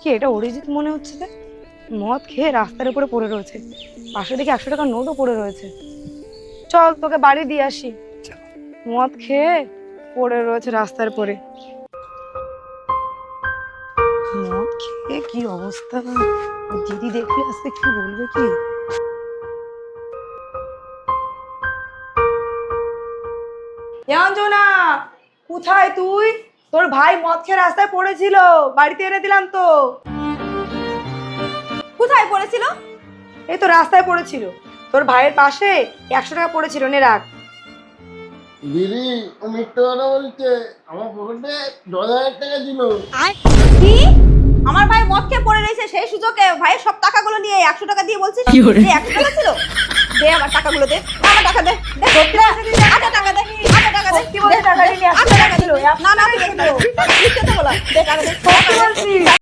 কি এটা অরিজিৎ মনে হচ্ছে যে মদ খেয়ে রাস্তার উপরে পড়ে রয়েছে, পাশে দেখি 100 টাকার নোটও পড়ে রয়েছে। চল তোকে বাড়ি দিয়ে আসি। মদ খেয়ে পড়ে রয়েছে রাস্তার পরে, মদ খেয়ে কি অবস্থা, দিদি দেখলে আজকে কি বলবে কি। অঞ্জনা, কোথায় তুই? তোর ভাই মদ খেয়ে রাস্তায় পড়েছিল, বাড়িতে এনে দিলাম তো। কোথায় পড়েছিল? এই তো রাস্তায় পড়েছিল, তোর ভাইয়ের পাশে 100 টাকা পড়েছিল, নে রাখ। দিদি ও মিথ্যে কথা বলছে, আমার পকেটে 10,000 টাকা ছিল। কি? আমার ভাই মদ খেয়ে পড়ে রয়েছে, সেই সুযোগে ভাইয়ের সব টাকাগুলো নিয়ে 100 টাকা দিয়ে বলছিস যে 100 টাকা ছিল? দে আমার টাকাগুলো, দে আমার টাকা দে। দে আচ্ছা টাকা দে, আচ্ছা টাকা দে। কি বলছিস? টাকা নিয়ে 100 টাকা ছিল। না না মিথ্যে তো বলা। দে টাকা দে। সত্যি বলছি।